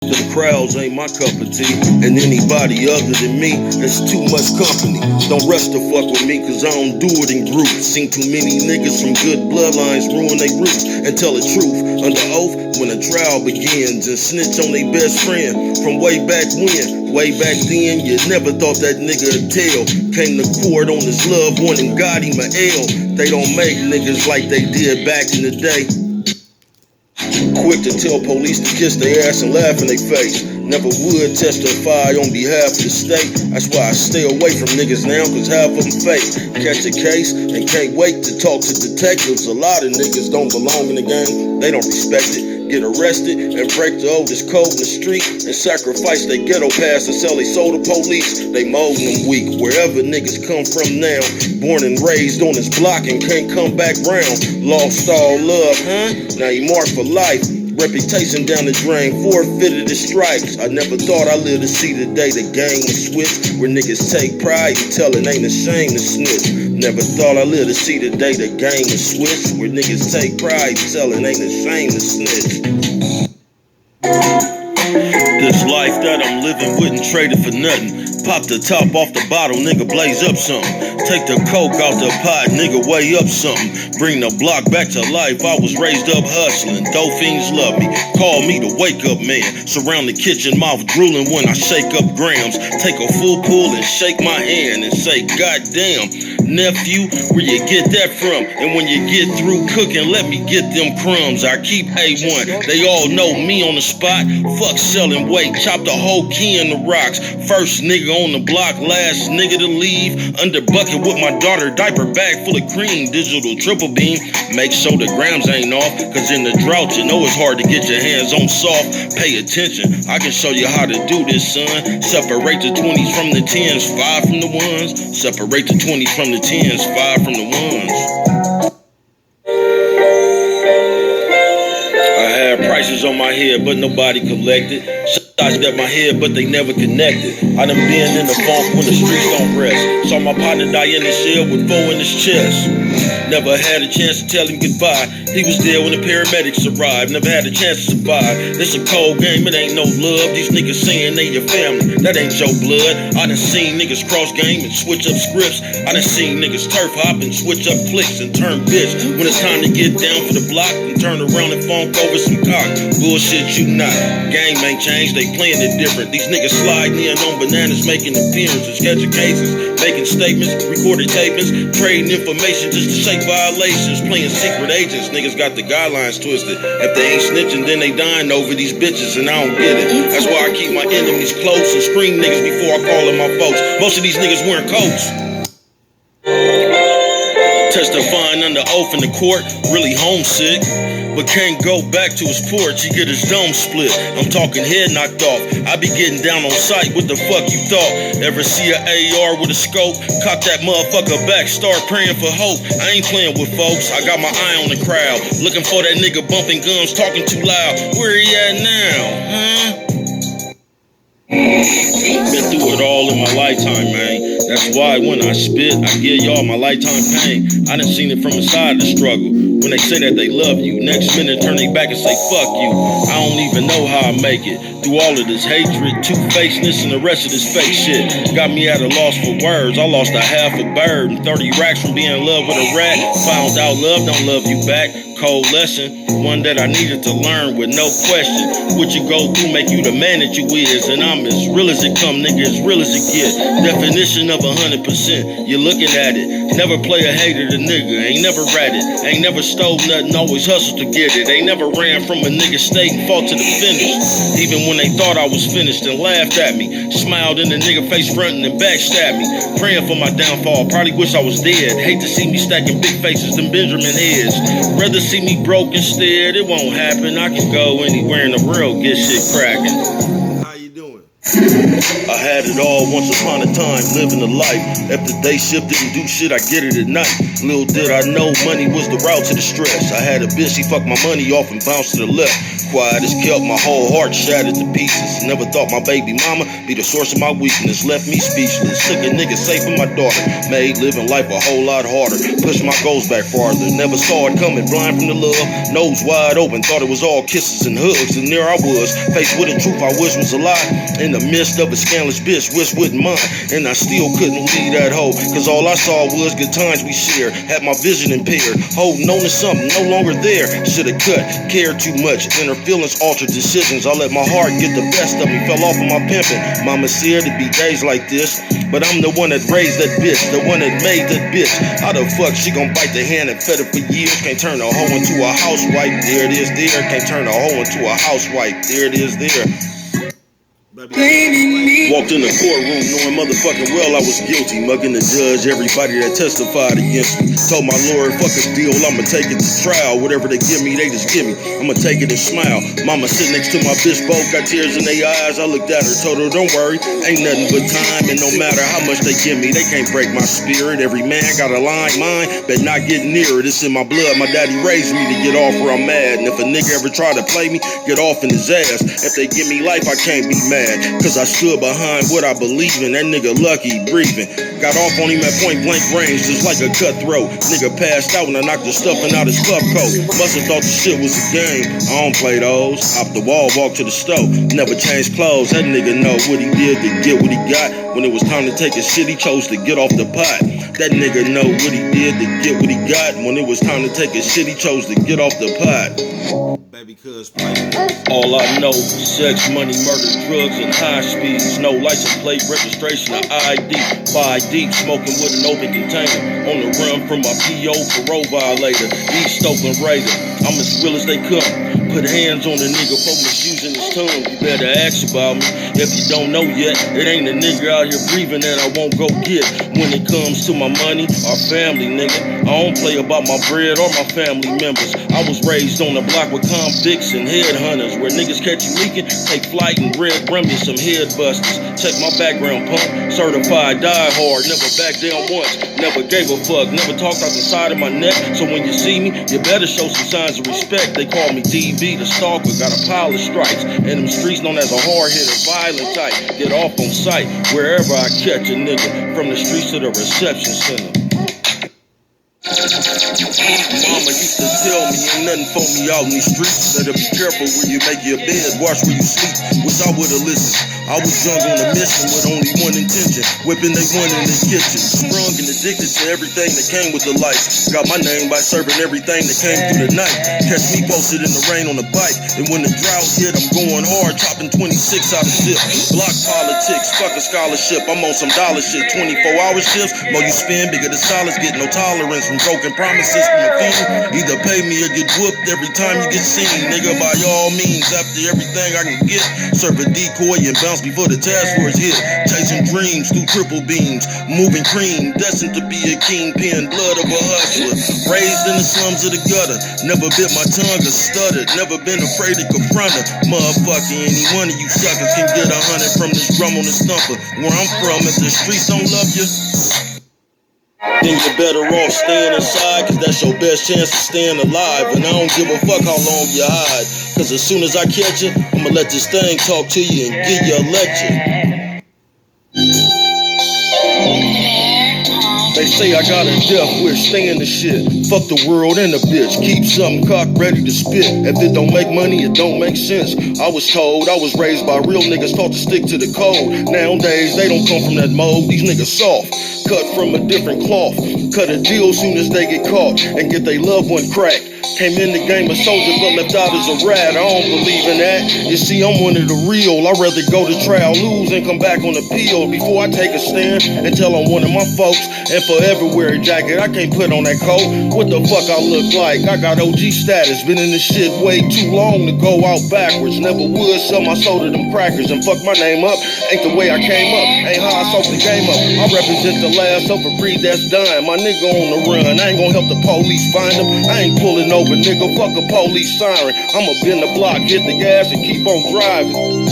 The crowds ain't my cup of tea, and anybody other than me, it's too much company. Don't rush to fuck with me, cause I don't do it in groups. Seen too many niggas from good bloodlines ruin they roots and tell the truth under oath when a trial begins, and snitch on their best friend from way back when. Way back then, you never thought that nigga would tell. Came to court on his loved one and got him a L. They don't make niggas like they did back in the day. Quick to tell police to kiss their ass and laugh in their face. Never would testify on behalf of the state. That's why I stay away from niggas now, cause half of them fake. Catch a case and can't wait to talk to detectives. A lot of niggas don't belong in the game, they don't respect it. Get arrested and break the oldest code in the street and sacrifice their ghetto pass to sell they soul to police. They molding them weak wherever niggas come from now. Born and raised on this block and can't come back round. Lost all love, huh? Now you marked for life. Reputation down the drain, forfeited his stripes. I never thought I'd live to see the day the game was switched, where niggas take pride and tell it ain't a shame to snitch. Never thought I'd live to see the day the game was switched, where niggas take pride and tell it ain't a shame to snitch. This life that I'm living wouldn't trade it for nothing. Pop the top off the bottle, nigga, blaze up something. Take the coke out the pot, nigga, weigh up something. Bring the block back to life, I was raised up hustling. Dope fiends love me, call me the wake up man. Surround the kitchen, mouth drooling when I shake up grams. Take a full pull and shake my hand and say, goddamn, nephew, where you get that from? And when you get through cooking, let me get them crumbs. I keep A1, they all know me on the spot. Fuck selling weight, chop the whole key in the rocks. First nigga on the block, last nigga to leave. Under bucket with my daughter, diaper bag full of cream. Digital triple beam, make sure the grams ain't off. Cause in the drought, you know it's hard to get your hands on soft. Pay attention, I can show you how to do this, son. Separate the 20s from the 10s, 5 from the 1s. Separate the 20s from the 10s, 5 from the 1s. I had prices on my head, but nobody collected. Shots got my head, but they never connected. I done been in the funk when the streets don't rest. Saw my partner die in the cell with 4 in his chest. Never had a chance to tell him goodbye. He was there when the paramedics arrived. Never had a chance to survive. It's a cold game, it ain't no love. These niggas saying they your family, that ain't your blood. I done seen niggas cross game and switch up scripts. I done seen niggas turf hop and switch up clicks and turn bitch. When it's time to get down for the block and turn around and funk over some cock. Bullshit you not. Game ain't changed, they playing it different. These niggas sliding in on bananas, making appearances, catching cases, making statements, recorded tapings, trading information just to shake violations, playing secret agents. Niggas got the guidelines twisted. If they ain't snitching, then they dying over these bitches, and I don't get it. That's why I keep my enemies close and scream niggas before I call in my folks. Most of these niggas wearing coats. Testifying under oath in the court, really homesick, but can't go back to his porch, he get his dome split. I'm talking head knocked off, I be getting down on sight, what the fuck you thought? Ever see an AR with a scope? Cock that motherfucker back, start praying for hope. I ain't playing with folks, I got my eye on the crowd, looking for that nigga bumping guns, talking too loud. Where he at now, huh? Been through it all in my lifetime, man. That's why when I spit, I give y'all my lifetime pain. I done seen it from inside the struggle. When they say that they love you, next minute turn they back and say fuck you. I don't even know how I make it through all of this hatred, two-facedness, and the rest of this fake shit. Got me at a loss for words. I lost a half a bird and 30 racks from being in love with a rat. Found out love don't love you back. Cold lesson, one that I needed to learn with no question. What you go through make you the man that you is, and I'm as real as it come, nigga, as real as it get. Definition of 100%, you're looking at it. Never play a hater to nigga, ain't never ratted, ain't never stole nothing, always hustled to get it. Ain't never ran from a nigga state and fought to the finish. Even when they thought I was finished and laughed at me, smiled in the nigga face frontin' and backstabbed me. Praying for my downfall, probably wish I was dead. Hate to see me stacking big faces, them Benjamin heads. Rather see me broke instead, it won't happen. I can go anywhere in the world, get shit cracking. How you doing? I had it all once upon a time, living a life. If the day shift didn't do shit, I get it at night. Little did I know money was the route to the stress. I had a bitch, she fucked my money off and bounced to the left. Quiet as kept, my whole heart shattered to pieces. Never thought my baby mama be the source of my weakness. Left me speechless, took a nigga safe from my daughter. Made living life a whole lot harder. Pushed my goals back farther. Never saw it coming, blind from the love. Nose wide open, thought it was all kisses and hugs. And there I was, faced with a truth I wish was a lie. In the midst of a scandalous bitch, wish wouldn't mind. And I still couldn't leave that hoe, cause all I saw was good times we shared. Had my vision impaired, holding on to something no longer there. Should've cut, cared too much. Inner feelings altered decisions. I let my heart get the best of me, fell off of my pimping. Mama said it'd be days like this, but I'm the one that raised that bitch, the one that made that bitch. How the fuck she gon' bite the hand that fed her for years? Can't turn a hoe into a housewife, there it is there. Can't turn a hoe into a housewife, there it is there. Walked in the courtroom knowing motherfucking well I was guilty, mugging the judge, everybody that testified against me. Told my lawyer, fuck a deal, I'ma take it to trial. Whatever they give me, they just give me. I'ma take it and smile. Mama sitting next to my bitch, both got tears in their eyes. I looked at her, told her, don't worry, ain't nothing but time. And no matter how much they give me, they can't break my spirit. Every man got a line, mine, but not get near it. It's in my blood, my daddy raised me to get off where I'm mad. And if a nigga ever try to play me, get off in his ass. If they give me life, I can't be mad, cause I stood behind what I believe in. That nigga lucky breathing. Got off on him at point blank range, just like a cutthroat. Nigga passed out when I knocked the stuffing out his cup coat. Musta thought the shit was a game. I don't play those. Off the wall, walk to the stove. Never changed clothes. That nigga know what he did to get what he got. When it was time to take his shit, he chose to get off the pot. That nigga know what he did to get what he got. When it was time to take his shit, he chose to get off the pot. Baby, cuz all I know, sex, money, murder, drugs, and high speeds. No license plate, registration, or ID. 5 deep, smoking with an open container. On the run from my PO, parole violator. East open raider. I'm as real as they come. Put hands on a nigga for misusing his tongue. You better ask about me. If you don't know yet, it ain't a nigga out here breathing that I won't go get. When it comes to my money, our family, nigga, I don't play about my bread or my family members. I was raised on the block with convicts and headhunters, where niggas catch you leaking, take flight and run me some head busters. Check my background, punk, certified, die hard, never backed down once, never gave a fuck, never talked out the side of my neck. So when you see me, you better show some signs of respect. They call me DV, the stalker, got a pile of stripes, and them streets known as a hard-hitter, violent type. Get off on sight wherever I catch a nigga, from the streets to the reception center. Mama used to tell me ain't nothing for me out in these streets. Better be careful where you make your bed, watch where you sleep. Wish I would've listened. I was young on a mission with only one intention, whipping they one in the kitchen. Sprung and addicted to everything that came with the life. Got my name by serving everything that came through the night. Catch me posted in the rain on a bike, and when the drought hit, I'm going hard, chopping 26 out of zip. Block politics, fuck a scholarship, I'm on some dollar shit. 24-hour shifts, more you spend, bigger the solids, get no tolerance from broken promises from a fiend. Either pay me or get whooped every time you get seen. Nigga, by all means, after everything I can get, serve a decoy and bounce before the task force hit. Chasing dreams through triple beams, moving cream, destined to be a kingpin, blood of a hustler. Raised in the slums of the gutter, never bit my tongue or stuttered, never been afraid to confront her. Motherfucker, any one of you suckers can get 100 from this drum on the stumper. Where I'm from, if the streets don't love you, then you're better off staying inside, cause that's your best chance of staying alive. And I don't give a fuck how long you hide, cause as soon as I catch you, I'ma let this thing talk to you and give you a lecture. They say I got a death wish, stay in the shit. Fuck the world and the bitch, keep something cocked ready to spit. If it don't make money, it don't make sense. I was told, I was raised by real niggas taught to stick to the code. Nowadays, they don't come from that mold, these niggas soft. Cut from a different cloth, cut a deal soon as they get caught, and get they loved one cracked. Came in the game a soldier but left out as a rat. I don't believe in that. You see, I'm one of the real. I'd rather go to trial, lose, and come back on appeal before I take a stand and tell on one of my folks. And forever wear a jacket, I can't put on that coat. What the fuck I look like? I got OG status, been in this shit way too long to go out backwards. Never would sell my soul to them crackers and fuck my name up. Ain't the way I came up, ain't how I sold the game up. I represent the last of a breed that's dying. My nigga on the run, I ain't gonna help the police find him. I ain't pulling over, nigga, fuck a police siren. I'ma bend the block, hit the gas, and keep on driving.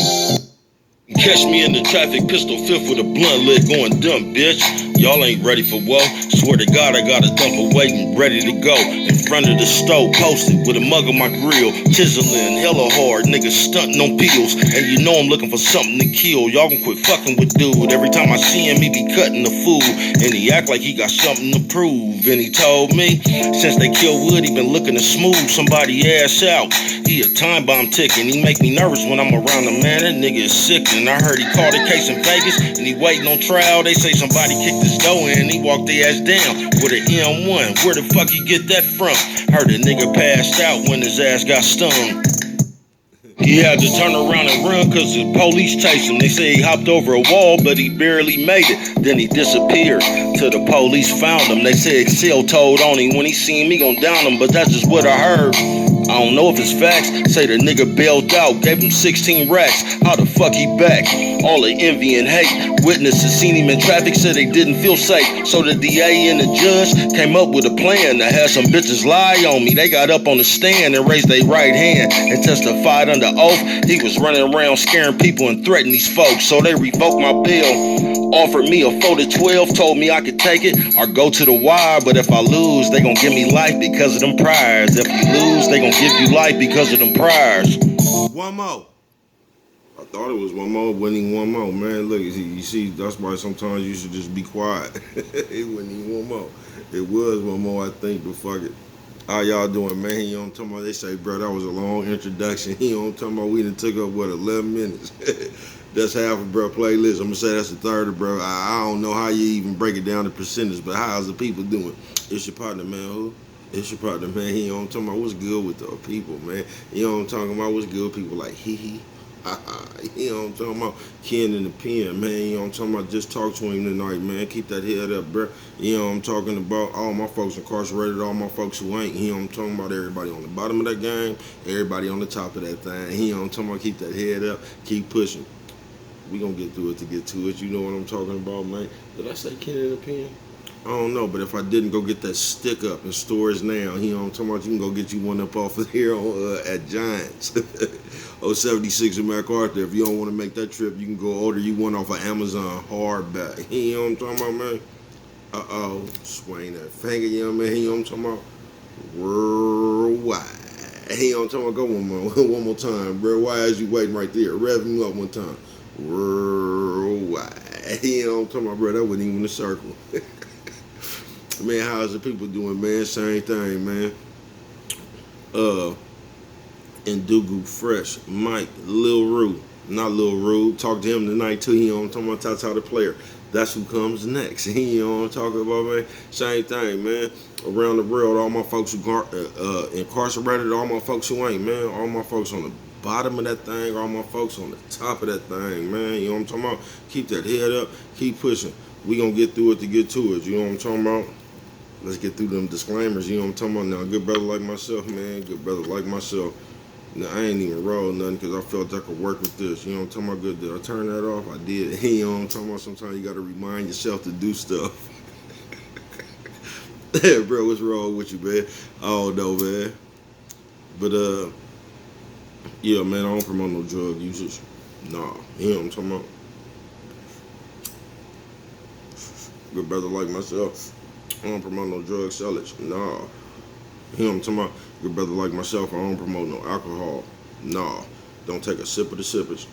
Catch me in the traffic, pistol fifth with a blunt lit going dumb, bitch. Y'all ain't ready for woe. Swear to God, I got a dumper waiting, ready to go. In front of the stove, posted with a mug on my grill. Chiseling, hella hard, niggas stunting on pills. And you know I'm looking for something to kill. Y'all can quit fucking with dude. Every time I see him, he be cutting the fool. And he act like he got something to prove. And he told me, since they killed Wood, he been looking to smooth somebody ass out. He a time bomb ticking. He make me nervous when I'm around him, man. That nigga is sick. And I heard he caught a case in Vegas and he waiting on trial. They say somebody kicked his door in. He walked their ass down with an M1. Where the fuck you get that from? Heard a nigga passed out when his ass got stung. He had to turn around and run cause the police chased him. They say he hopped over a wall, but he barely made it. Then he disappeared till the police found him. They say Excel told on him when he seen me gon' down him, but that's just what I heard. I don't know if it's facts. Say the nigga bailed out, gave him 16 racks. How the fuck he back? All the envy and hate. Witnesses seen him in traffic, said they didn't feel safe. So the DA and the judge came up with a plan to have some bitches lie on me. They got up on the stand and raised their right hand and testified under oath. He was running around scaring people and threatening these folks. So they revoked my bail, offered me a 4 to 12, told me I could take it or go to the wire. But if I lose, they gon' give me life because of them priors. If you lose, they gon' give you life because of them priors. One more. I thought it was one more, wasn't even one more, man. Look, you see, that's why sometimes you should just be quiet. It wasn't even one more. It was one more, I think, but fuck it. How y'all doing, man? You know what I'm talking about? They say, bro, that was a long introduction. You know what I'm talking about? We done took up, what, 11 minutes? That's half of bro playlist. I'm gonna say that's a third of bro. I don't know how you even break it down to percentage, but how's the people doing? It's your partner, man. Who? It's your partner, man. You know what I'm talking about? What's good with the people, man? You know what I'm talking about? What's good with people like hee hee? You know what I'm talking about? Ken in the pen, man. You know what I'm talking about? Just talk to him tonight, man. Keep that head up, bro. You know what I'm talking about? All my folks incarcerated, all my folks who ain't. You know what I'm talking about? Everybody on the bottom of that game, everybody on the top of that thing. You know what I'm talking about? Keep that head up. Keep pushing. We gonna get through it to get to it. You know what I'm talking about, man? Did I say Ken in the pen? I don't know, but if I didn't, go get that stick up in stores now. You know what I'm talking about? You can go get you one up off of here at Giants. 076 in MacArthur. If you don't want to make that trip, you can go order you one off of Amazon hardback. You know what I'm talking about, man? Uh-oh. Swing that finger, you know what I mean? You know what I'm talking about? Worldwide. You know what I'm talking about? Go one more time, bro. Why is you waiting right there? Rev me up one time. Worldwide. You know what I'm talking about, bro? That wasn't even a circle. Man, how's the people doing, man? Same thing, man. Indugu Fresh, Mike, Lil Rue. Not Lil Rue. Talk to him tonight, too. You know what I'm talking about? Tata the player. That's who comes next. You know what I'm talking about, man? Same thing, man. Around the world, all my folks who incarcerated, all my folks who ain't, man. All my folks on the bottom of that thing, all my folks on the top of that thing, man. You know what I'm talking about? Keep that head up. Keep pushing. We gonna get through it to get to it. You know what I'm talking about? Let's get through them disclaimers. You know what I'm talking about? Now, good brother like myself, man. Good brother like myself. Now, I ain't even roll nothing because I felt I could work with this. You know what I'm talking about? Good. Did I turn that off? I did. You know what I'm talking about? Sometimes you got to remind yourself to do stuff. Yeah, bro, what's wrong with you, man? I don't know, man. But, yeah, man, I don't promote no drug usage. Nah. You know what I'm talking about? Good brother like myself. I don't promote no drug sellage. Nah. You know what I'm talking about? Good brother like myself, I don't promote no alcohol. Nah. Don't take a sip of the sippers.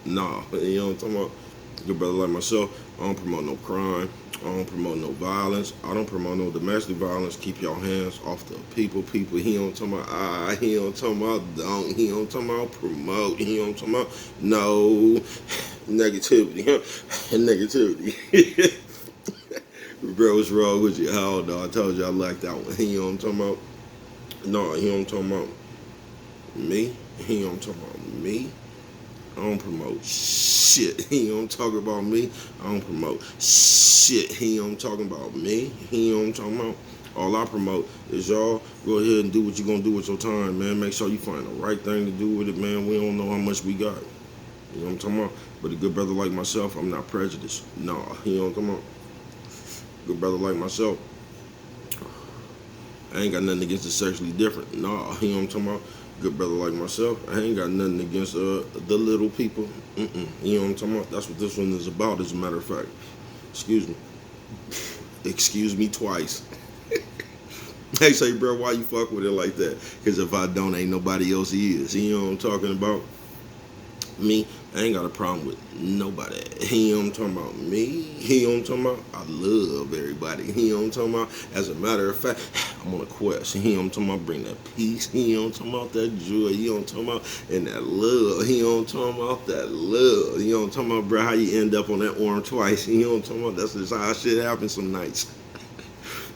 Nah. You know what I'm talking about? Good brother like myself, I don't promote no crime. I don't promote no violence. I don't promote no domestic violence. Keep your hands off the people. He don't talking about he don't talking about don't. He don't talking about promote. He don't talking about no negativity. Negativity. Bro, what's wrong with you? I don't know. I told you I like that one. You know what I'm talking about? No, he don't talking about me. He don't talking about me. I don't promote shit. He don't talk about me. I don't promote shit. He don't talking about me. He don't talking about. All I promote is y'all go ahead and do what you're gonna do with your time, man. Make sure you find the right thing to do with it, man. We don't know how much we got. You know what I'm talking about? But a good brother like myself, I'm not prejudiced. Nah, you know what I'm talking about? Good brother like myself, I ain't got nothing against the sexually different. Nah, you know what I'm talking about? good brother like myself, I ain't got nothing against the little people. You know what I'm talking about? That's what this one is about, as a matter of fact. Excuse me. Excuse me twice. They say, bro, why you fuck with it like that? Because if I don't, ain't nobody else is. You know what I'm talking about? Me, I ain't got a problem with nobody. You know what I'm talking about? Me, you know what I'm talking about? I love everybody. You know what I'm talking about? As a matter of fact, I'm on a quest. You know what I'm talking about? Bring that peace. You know what I'm talking about? That joy. You know what I'm talking about? And that love. You know what I'm talking about? That love. You know what I'm talking about, bro? How you end up on that arm twice. You know what I'm talking about? That's just how shit happens some nights.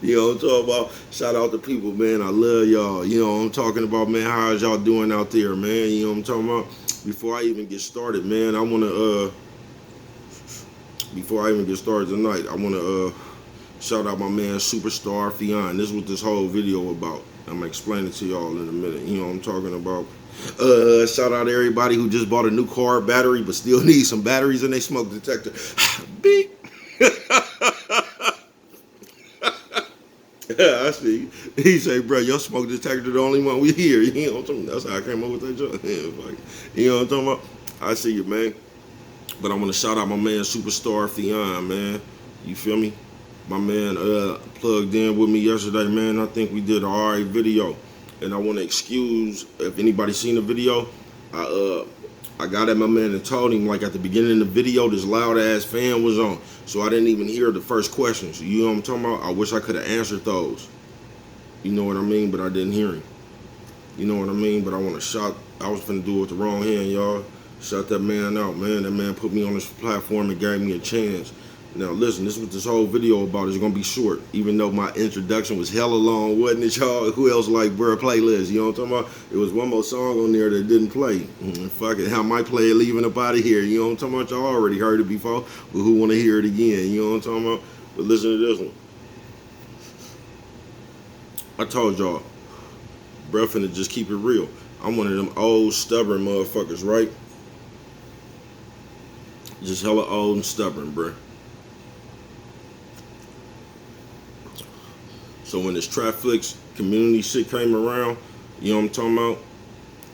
You know what I'm talking about? Shout out to people, man. I love y'all. You know what I'm talking about, man. How is y'all doing out there, man? You know what I'm talking about? Before I even get started, man, I want to, before I even get started tonight, I want to shout out my man, Superstar Fion. This is what this whole video about. I'm going to explain it to y'all in a minute. You know what I'm talking about? Shout out to everybody who just bought a new car battery, but still needs some batteries in their smoke detector. Beep. I see. He say, bro, your smoke detector the only one we hear. You know what I'm talking about? That's how I came up with that joke. You know what I'm talking about? I see you, man. But I want to shout out my man, Superstar Fion, man. You feel me? My man plugged in with me yesterday, man. I think we did an alright video. And I want to excuse, if anybody seen the video, I got at my man and told him, like, at the beginning of the video, this loud-ass fan was on. So I didn't even hear the first questions. You know what I'm talking about? I wish I could have answered those. You know what I mean? But I didn't hear him. You know what I mean? But I want to shout. I was finna do it with the wrong hand, y'all. Shout that man out, man. That man put me on this platform and gave me a chance. Now, listen, this is what this whole video about. It's going to be short, even though my introduction was hella long, wasn't it, y'all? Who else like, bro, playlist? You know what I'm talking about? It was one more song on there that didn't play. Fuck it. I might play it leaving up out of here. You know what I'm talking about? Y'all already heard it before, but who want to hear it again? You know what I'm talking about? But listen to this one. I told y'all, bro, finna just keep it real. I'm one of them old, stubborn motherfuckers, right? Just hella old and stubborn, bro. So when this Traflix community shit came around, you know what I'm talking about?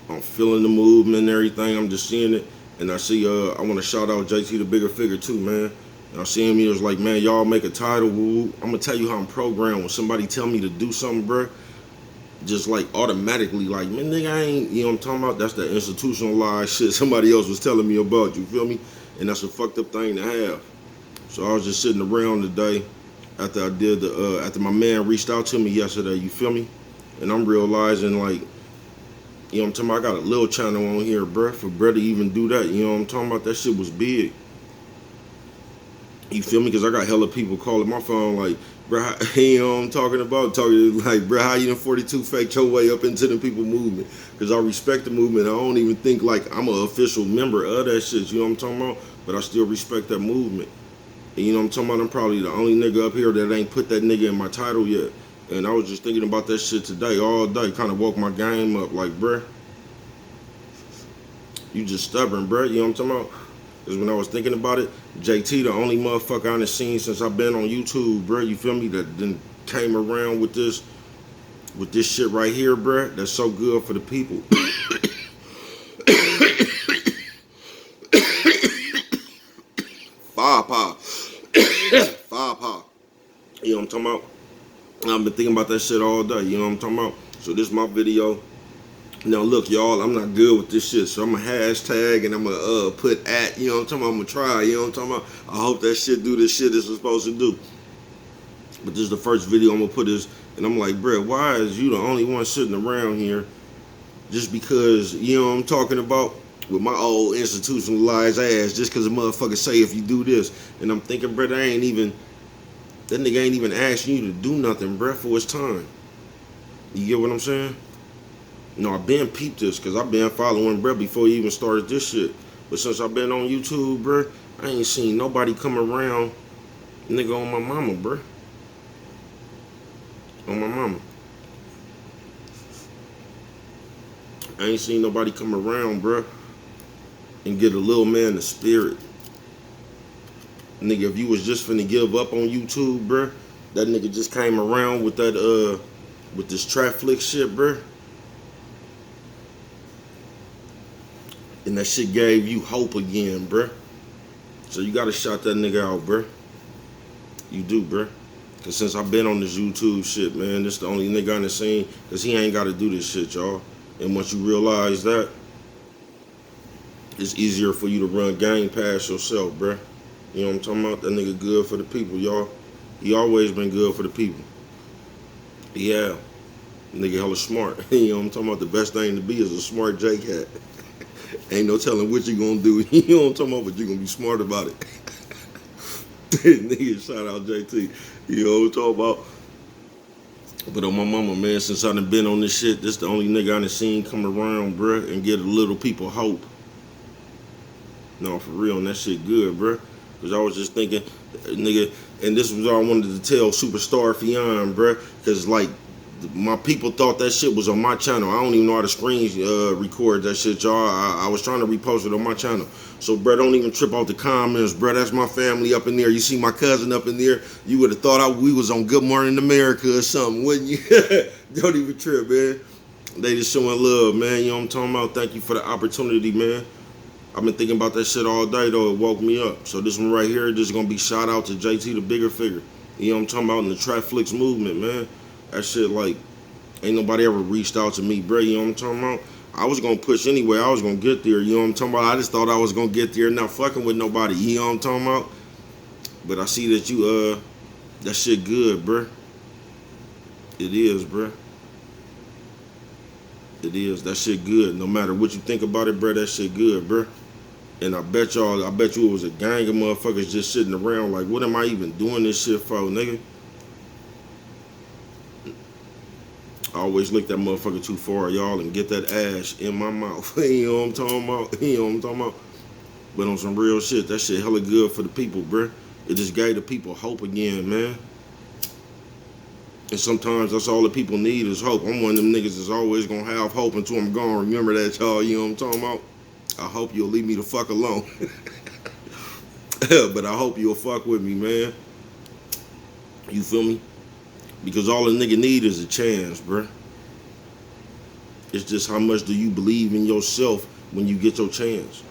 I'm feeling the movement and everything. I'm just seeing it. And I see, I want to shout out JT the Bigger Figure too, man. And I see him, he was like, man, y'all make a title. Woo. I'm going to tell you how I'm programmed. When somebody tell me to do something, bro, just like automatically, like, man, nigga, I ain't, you know what I'm talking about? That's that institutionalized shit somebody else was telling me about, you feel me? And that's a fucked up thing to have. So I was just sitting around today. After I did after my man reached out to me yesterday, you feel me? And I'm realizing, like, you know what I'm talking about? I got a little channel on here, bruh, for bruh to even do that. You know what I'm talking about? That shit was big. You feel me? Because I got hella people calling my phone, like, bruh, you know what I'm talking about? Talking like, bruh, how you done 42 faked your way up into the people movement? Because I respect the movement. I don't even think, like, I'm an official member of that shit. You know what I'm talking about? But I still respect that movement. And you know what I'm talking about? I'm probably the only nigga up here that ain't put that nigga in my title yet. And I was just thinking about that shit today, all day. Kind of woke my game up. Like, bruh, you just stubborn, bruh. You know what I'm talking about? Because when I was thinking about it, JT, the only motherfucker I done seen since I've been on YouTube, bruh. You feel me? That then came around with this shit right here, bruh. That's so good for the people. Five. You know what I'm talking about? I've been thinking about that shit all day. You know what I'm talking about? So this is my video. Now look, y'all, I'm not good with this shit, so I'm a hashtag and I'm gonna put at. You know what I'm talking about? I'm gonna try. You know what I'm talking about? I hope that shit do the shit it's supposed to do. But this is the first video I'm gonna put this, and I'm like, bruh, why is you the only one sitting around here? Just because, you know what I'm talking about? With my old institutionalized ass, just because a motherfucker say if you do this. And I'm thinking, bruh, that nigga ain't even asking you to do nothing, bruh, for his time. You get what I'm saying? No, I've been peeped this, because I've been following bruh before he even started this shit. But since I've been on YouTube, bruh, I ain't seen nobody come around, nigga, on my mama, bruh. On my mama. I ain't seen nobody come around, bruh, and get a little man the spirit. Nigga, if you was just finna give up on YouTube, bruh, that nigga just came around with that, with this Traflix shit, bruh. And that shit gave you hope again, bruh. So you gotta shout that nigga out, bruh. You do, bruh. Cause since I've been on this YouTube shit, man, this the only nigga on the scene. Cause he ain't gotta do this shit, y'all. And once you realize that, it's easier for you to run game past yourself, bruh. You know what I'm talking about? That nigga good for the people, y'all. He always been good for the people. Yeah. Nigga hella smart. You know what I'm talking about? The best thing to be is a smart J-Cat. Ain't no telling what you gonna do. You know what I'm talking about? But you gonna be smart about it. Nigga, shout out JT. You know what I'm talking about? But on my mama, man, since I done been on this shit, this the only nigga I done seen come around, bruh, and get a little people hope. No, for real, and that shit good, bruh. Cause I was just thinking, nigga, and this was all I wanted to tell Superstar Fion, bruh. Cause like, my people thought that shit was on my channel. I don't even know how to screen record that shit, y'all. I was trying to repost it on my channel. So, bruh, don't even trip off the comments, bruh. That's my family up in there. You see my cousin up in there. You would have thought we was on Good Morning America or something, wouldn't you? Don't even trip, man. They just showing love, man. You know what I'm talking about? Thank you for the opportunity, man. I've been thinking about that shit all day, though. It woke me up. So this one right here, this is going to be shout out to JT, the bigger figure. You know what I'm talking about? In the Trap Flicks movement, man. That shit, like, ain't nobody ever reached out to me, bro. You know what I'm talking about? I was going to push anyway. I was going to get there. You know what I'm talking about? I just thought I was going to get there, not fucking with nobody. You know what I'm talking about? But I see that you, that shit good, bro. It is, bro. It is. That shit good. No matter what you think about it, bro, that shit good, bro. And I bet you it was a gang of motherfuckers just sitting around like, what am I even doing this shit for, nigga? I always lick that motherfucker too far, y'all, and get that ash in my mouth. You know what I'm talking about? You know what I'm talking about? But on some real shit, that shit hella good for the people, bruh. It just gave the people hope again, man. And sometimes that's all the people need is hope. I'm one of them niggas that's always gonna have hope until I'm gone. Remember that, y'all. You know what I'm talking about? I hope you'll leave me the fuck alone. But I hope you'll fuck with me, man. You feel me? Because all a nigga need is a chance, bruh. It's just how much do you believe in yourself when you get your chance.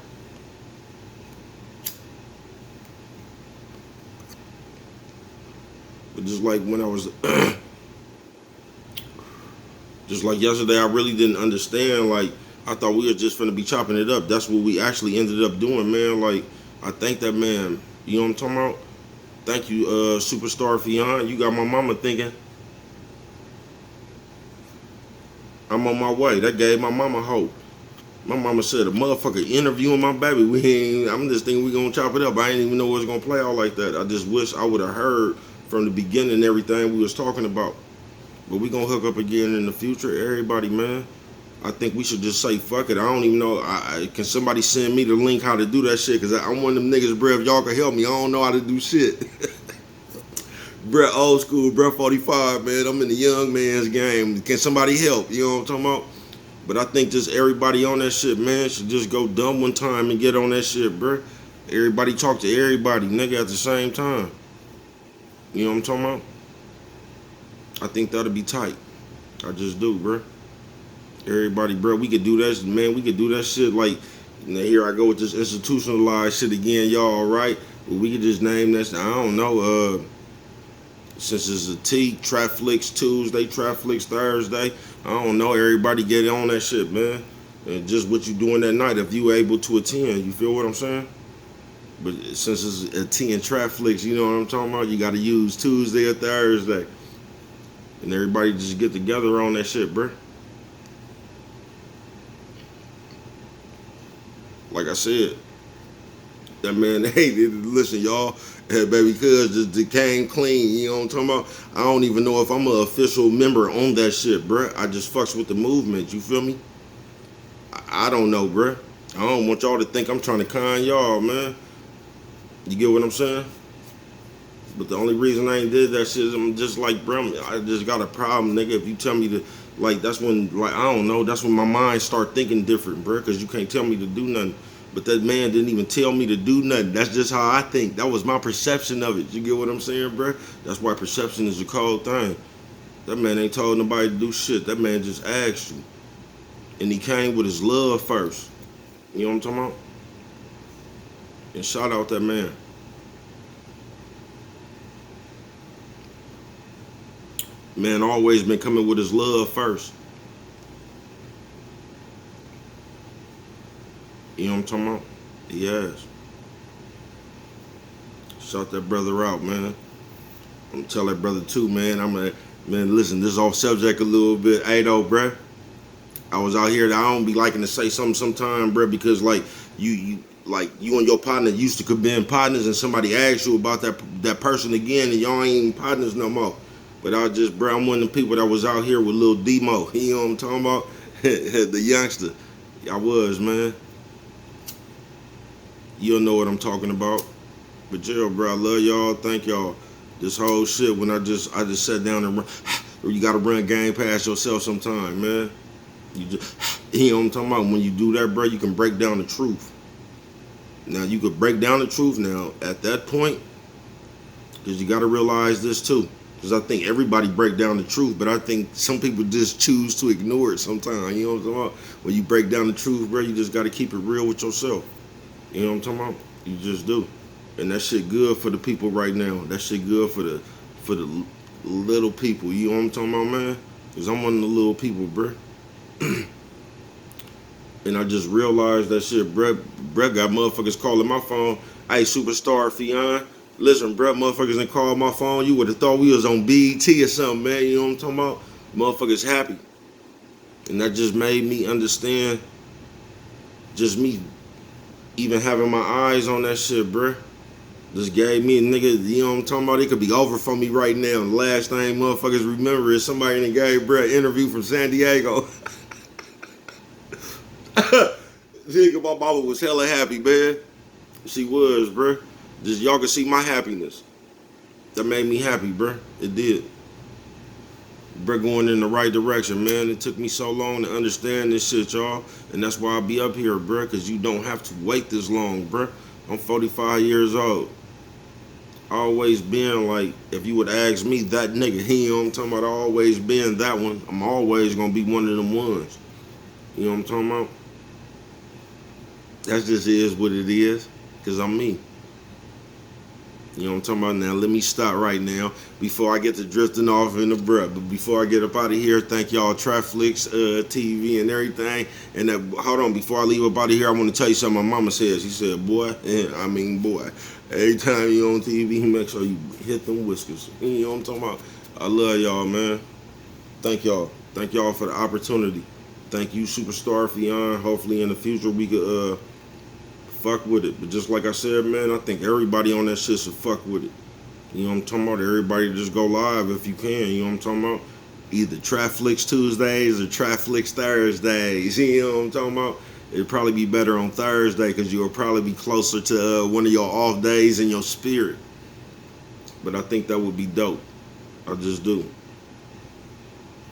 But just like when I was... just like yesterday, I really didn't understand, like, I thought we were just finna be chopping it up. That's what we actually ended up doing, man. Like, I thank that man. You know what I'm talking about? Thank you, Superstar Fion. You got my mama thinking I'm on my way. That gave my mama hope. My mama said, a motherfucker interviewing my baby. I'm just thinking we gonna chop it up. I ain't even know it was gonna play out like that. I just wish I would have heard from the beginning everything we was talking about. But we gonna hook up again in the future. Everybody, man. I think we should just say fuck it. I don't even know. Can somebody send me the link how to do that shit? Because I'm one of them niggas, bruh, if y'all can help me. I don't know how to do shit. Bruh, old school, bruh, 45, man. I'm in the young man's game. Can somebody help? You know what I'm talking about? But I think just everybody on that shit, man, should just go dumb one time and get on that shit, bruh. Everybody talk to everybody, nigga, at the same time. You know what I'm talking about? I think that'll be tight. I just do, bruh. Everybody, bro, we could do that, man. We could do that shit like, here I go with this institutionalized shit again, y'all, right? But we could just name that. I don't know. Since it's a T, Trap Flicks Tuesday, Trap Flicks Thursday. I don't know. Everybody get on that shit, man. And just what you doing that night, if you able to attend, you feel what I'm saying? But since it's a T and Trap Flicks, you know what I'm talking about? You got to use Tuesday or Thursday, and everybody just get together on that shit, bro. Like I said, that man, hey, listen, y'all, hey, baby, cuz just came clean, you know what I'm talking about? I don't even know if I'm an official member on that shit, bruh. I just fucks with the movement, you feel me? I don't know, bruh. I don't want y'all to think I'm trying to con y'all, man. You get what I'm saying? But the only reason I ain't did that shit is I'm just like, bro, I just got a problem, nigga. If you tell me to, like, that's when, like, I don't know, that's when my mind start thinking different, bro, because you can't tell me to do nothing. But that man didn't even tell me to do nothing. That's just how I think. That was my perception of it. You get what I'm saying, bro? That's why perception is a cold thing. That man ain't told nobody to do shit. That man just asked you. And he came with his love first. You know what I'm talking about? And shout out that man. Man always been coming with his love first. You know what I'm talking about? He has. Shout that brother out, man. I'm gonna tell that brother too, man. Man, listen, this is off subject a little bit. Hey though, bruh. I was out here that I don't be liking to say something sometime, bruh, because like you and your partner used to could been partners and somebody asks you about that person again and y'all ain't even partners no more. But bruh, I'm one of the people that was out here with Lil Demo. You know what I'm talking about? The youngster. I was, man. You'll know what I'm talking about. But yeah, bro, I love y'all. Thank y'all. This whole shit when I just sat down and run, you gotta run game past yourself sometime, man. You know what I'm talking about? When you do that, bro, you can break down the truth. Now you could break down the truth now at that point, because you gotta realize this too. Because I think everybody break down the truth, but I think some people just choose to ignore it sometimes. You know what I'm talking about? When you break down the truth, bro, you just gotta keep it real with yourself. You know what I'm talking about? You just do. And that shit good for the people right now. That shit good for the little people. You know what I'm talking about, man? Because I'm one of the little people, bruh. And I just realized that shit, bruh got motherfuckers calling my phone. Hey, Superstar Fion. Listen, bruh, motherfuckers done called my phone. You would have thought we was on BET or something, man. You know what I'm talking about? Motherfuckers happy. And that just made me understand, just me even having my eyes on that shit, bruh. Just gave me a nigga, you know what I'm talking about? It could be over for me right now. The last thing motherfuckers remember is somebody that gave bruh an interview from San Diego. Nigga, my mama was hella happy, man. She was, bruh. Just y'all can see my happiness. That made me happy, bruh. It did. Bruh going in the right direction, man. It took me so long to understand this shit, y'all. And that's why I be up here, bruh, because you don't have to wait this long, bruh. I'm 45 years old. Always been like, if you would ask me that nigga, he, you know what I'm talking about, always been that one. I'm always gonna be one of them ones. You know what I'm talking about? That just is what it is, because I'm me. You know what I'm talking about? Now, let me stop right now before I get to drifting off in the breath. But before I get up out of here, thank y'all, Traflix TV and everything. And hold on, before I leave up out of here, I want to tell you something my mama said. She said, boy, boy, every time you on TV, make sure you hit them whiskers. You know what I'm talking about? I love y'all, man. Thank y'all. Thank y'all for the opportunity. Thank you, Superstar Fion. Hopefully in the future we could fuck with it. But just like I said, man, I think everybody on that shit should fuck with it. You know what I'm talking about? Everybody just go live if you can. You know what I'm talking about? Either Traflix Tuesdays or Traflix Thursdays. You know what I'm talking about? It'd probably be better on Thursday because you'll probably be closer to one of your off days in your spirit. But I think that would be dope. I just do.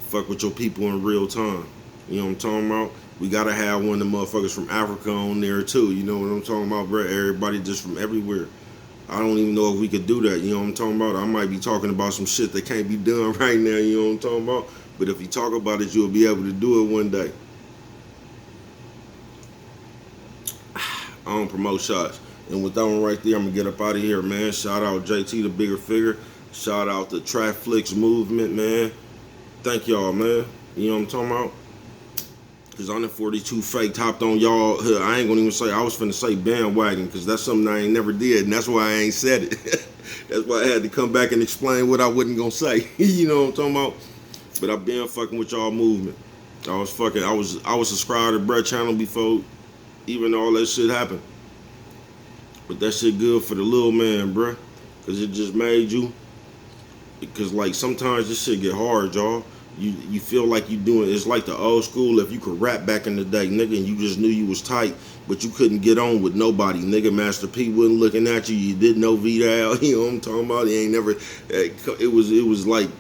Fuck with your people in real time. You know what I'm talking about? We gotta have one of the motherfuckers from Africa on there too. You know what I'm talking about, bro? Everybody just from everywhere. I don't even know if we could do that. You know what I'm talking about? I might be talking about some shit that can't be done right now. You know what I'm talking about? But if you talk about it, you'll be able to do it one day. I don't promote shots. And with that one right there, I'm gonna get up out of here, man. Shout out JT, the bigger figure. Shout out the Traflix movement, man. Thank y'all, man. You know what I'm talking about? Because on the 42 fake hopped on y'all. I ain't gonna even say, I was finna say bandwagon, because that's something I ain't never did, and that's why I ain't said it. That's why I had to come back and explain what I wasn't gonna say. You know what I'm talking about? But I've been fucking with y'all movement. I was subscribed to Brett channel before even all that shit happened. But that shit good for the little man, bruh. Because it just made you. Because like sometimes this shit get hard, y'all. You feel like you doing, it's like the old school, if you could rap back in the day, nigga, and you just knew you was tight, but you couldn't get on with nobody, nigga. Master P wasn't looking at you, you didn't know Vidal, you know what I'm talking about? He ain't never, it was like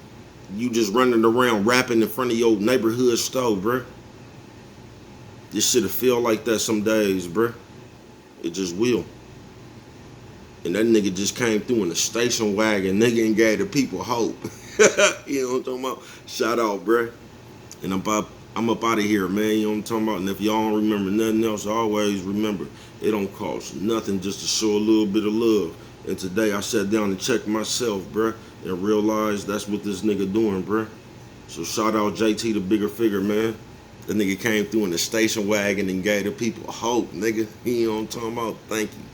you just running around rapping in front of your neighborhood store, bruh. This shit'll feel like that some days, bruh. It just will. And that nigga just came through in a station wagon, nigga, and gave the people hope. You know what I'm talking about? Shout out, bruh. And I'm I'm up out of here, man. You know what I'm talking about? And if y'all don't remember nothing else, always remember, it don't cost nothing just to show a little bit of love. And today I sat down and checked myself, bruh, and realized that's what this nigga doing, bruh. So shout out JT, the bigger figure, man. That nigga came through in the station wagon and gave the people hope, nigga. You know what I'm talking about? Thank you.